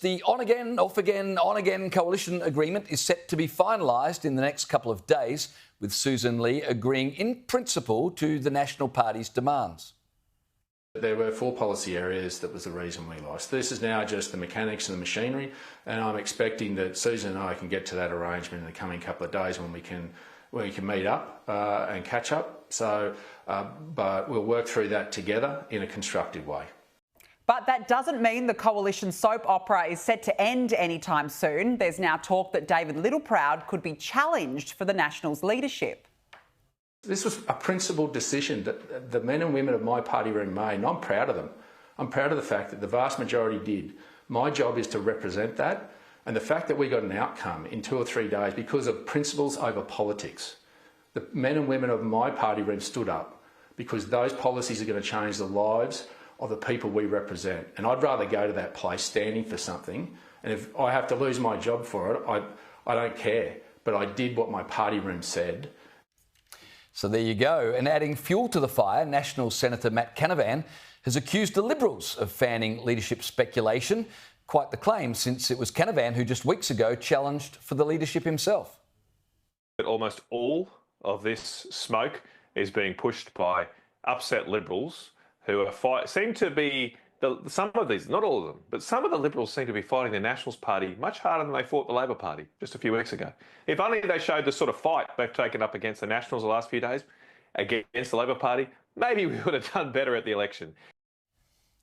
The on-again, off-again, on-again coalition agreement is set to be finalised in the next couple of days, with Sussan Ley agreeing in principle to the National Party's demands. There were 4 policy areas that was the reason we lost. This is now just the mechanics and the machinery, and I'm expecting that Sussan and I can get to that arrangement in the coming couple of days when we can meet up and catch up. So, but we'll work through that together in a constructive way. But that doesn't mean the coalition soap opera is set to end anytime soon. There's now talk that David Littleproud could be challenged for the Nationals' leadership. This was a principled decision that the men and women of my party room made, and I'm proud of them. I'm proud of the fact that the vast majority did. My job is to represent that, and the fact that we got an outcome in 2 or 3 days because of principles over politics. The men and women of my party room stood up because those policies are going to change the lives of the people we represent. And I'd rather go to that place standing for something, and if I have to lose my job for it, I don't care. But I did what my party room said. So there you go. And adding fuel to the fire, National Senator Matt Canavan has accused the Liberals of fanning leadership speculation. Quite the claim, since it was Canavan who just weeks ago challenged for the leadership himself. But almost all of this smoke is being pushed by upset Liberals who seem to be, some of these, not all of them, but some of the Liberals seem to be fighting the Nationals Party much harder than they fought the Labor Party just a few weeks ago. If only they showed the sort of fight they've taken up against the Nationals the last few days, against the Labor Party, maybe we would have done better at the election.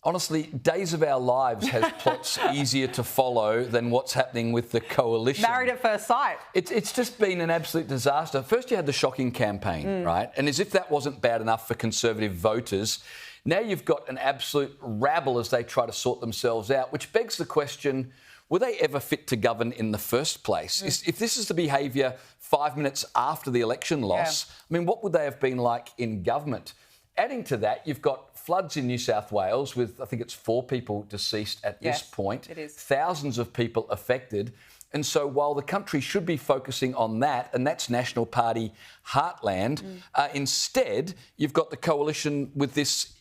Honestly, Days of Our Lives has plots easier to follow than what's happening with the coalition. Married at first sight. It's just been an absolute disaster. First you had the shocking campaign, right? And as if that wasn't bad enough for Conservative voters, now you've got an absolute rabble as they try to sort themselves out, which begs the question, were they ever fit to govern in the first place? If this is the behaviour 5 minutes after the election loss, I mean, what would they have been like in government? Adding to that, you've got floods in New South Wales with, I think it's 4 people deceased at this point. It is. Thousands of people affected. And so while the country should be focusing on that, and that's National Party heartland, instead you've got the coalition with this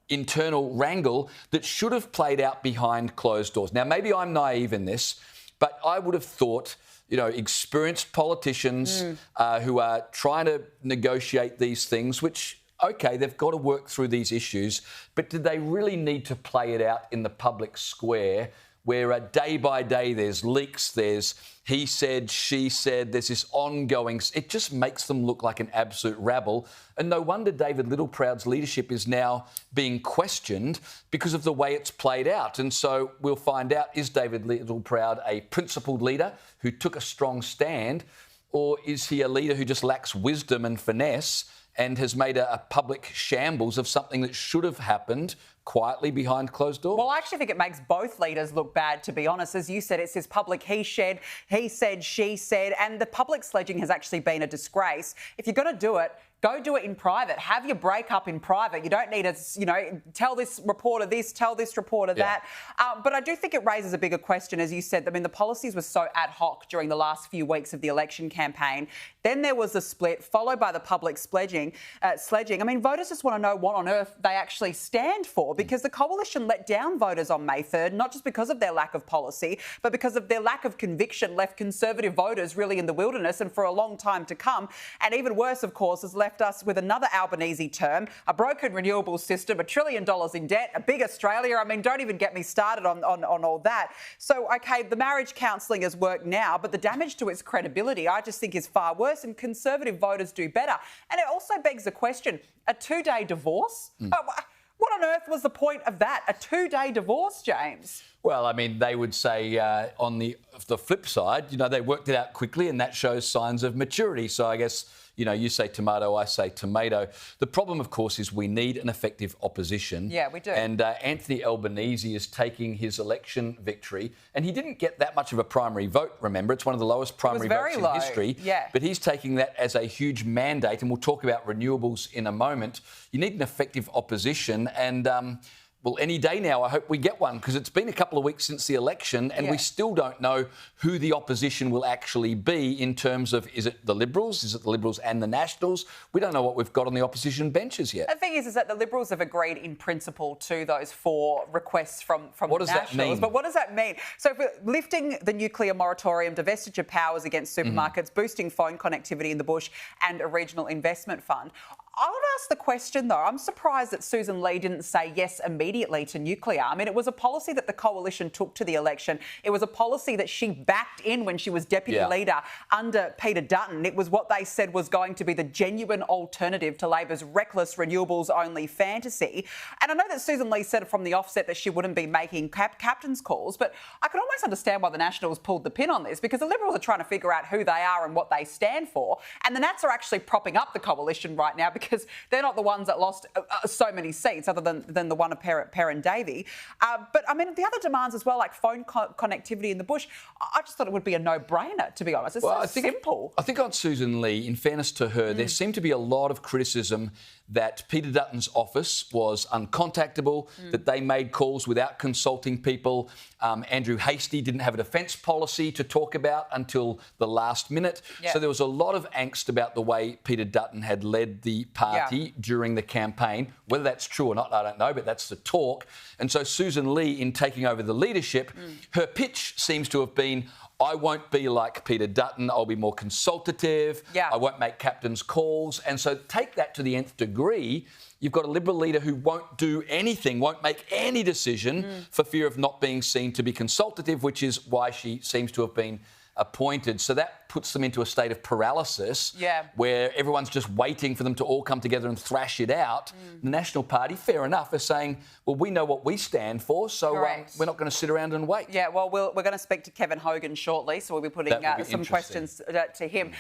internal wrangle that should have played out behind closed doors. Now, maybe I'm naive in this, but I would have thought, you know, experienced politicians who are trying to negotiate these things, which, OK, they've got to work through these issues, but did they really need to play it out in the public square where day by day there's leaks, there's he said, she said, there's this ongoing... It just makes them look like an absolute rabble. And no wonder David Littleproud's leadership is now being questioned because of the way it's played out. And so we'll find out, is David Littleproud a principled leader who took a strong stand, or is he a leader who just lacks wisdom and finesse and has made a public shambles of something that should have happened quietly behind closed doors? Well, I actually think it makes both leaders look bad, to be honest. As you said, it's this public he said, she said, and the public sledging has actually been a disgrace. If you're going to do it, go do it in private. Have your breakup in private. You don't need to, you know, tell this reporter this, tell this reporter that. But I do think it raises a bigger question, as you said. I mean, the policies were so ad hoc during the last few weeks of the election campaign. Then there was a split, followed by the public sledging. I mean, voters just want to know what on earth they actually stand for, because the coalition let down voters on May 3rd, not just because of their lack of policy, but because of their lack of conviction, left Conservative voters really in the wilderness and for a long time to come. And even worse, of course, has left us with another Albanese term, a broken renewables system, $1 trillion in debt, a big Australia. I mean, don't even get me started on all that. So, OK, the marriage counselling has worked now, but the damage to its credibility, I just think, is far worse, and Conservative voters do better. And it also begs the question, a 2-day divorce? What on earth was the point of that? A 2-day divorce, James? Well, I mean, they would say on the flip side, you know, they worked it out quickly and that shows signs of maturity. So I guess, you know, you say tomato, I say tomato. The problem, of course, is we need an effective opposition. Yeah, we do. And Anthony Albanese is taking his election victory. And he didn't get that much of a primary vote, remember. It's one of the lowest primary votes in history. Yeah. But he's taking that as a huge mandate. And we'll talk about renewables in a moment. You need an effective opposition. And well, any day now, I hope we get one, because it's been a couple of weeks since the election and we still don't know who the opposition will actually be in terms of, is it the Liberals? Is it the Liberals and the Nationals? We don't know what we've got on the opposition benches yet. The thing is that the Liberals have agreed in principle to those 4 requests from what the does Nationals. that mean? But what does that mean? So for lifting the nuclear moratorium, divestiture powers against supermarkets, boosting phone connectivity in the bush and a regional investment fund. I would ask the question, though, I'm surprised that Sussan Ley didn't say yes immediately to nuclear. I mean, it was a policy that the coalition took to the election. It was a policy that she backed in when she was deputy leader under Peter Dutton. It was what they said was going to be the genuine alternative to Labor's reckless renewables-only fantasy. And I know that Sussan Ley said from the offset that she wouldn't be making captain's calls, but I can almost understand why the Nationals pulled the pin on this, because the Liberals are trying to figure out who they are and what they stand for. And the Nats are actually propping up the coalition right now, because they're not the ones that lost so many seats, other than the one of Perrin Davey. But, I mean, the other demands as well, like phone connectivity in the bush, I just thought it would be a no-brainer, to be honest. It's simple. I think on Sussan Ley, in fairness to her, there seemed to be a lot of criticism that Peter Dutton's office was uncontactable, that they made calls without consulting people. Andrew Hastie didn't have a defence policy to talk about until the last minute. So there was a lot of angst about the way Peter Dutton had led the party during the campaign. Whether that's true or not, I don't know, but that's the talk. And so Sussan Ley, in taking over the leadership, her pitch seems to have been, I won't be like Peter Dutton, I'll be more consultative, I won't make captain's calls. And so take that to the nth degree. You've got a Liberal leader who won't do anything, won't make any decision for fear of not being seen to be consultative, which is why she seems to have been appointed. So that puts them into a state of paralysis where everyone's just waiting for them to all come together and thrash it out. The National Party, fair enough, are saying, well, we know what we stand for, so we're not going to sit around and wait. Yeah, well, we're going to speak to Kevin Hogan shortly, so we'll be putting some questions to him.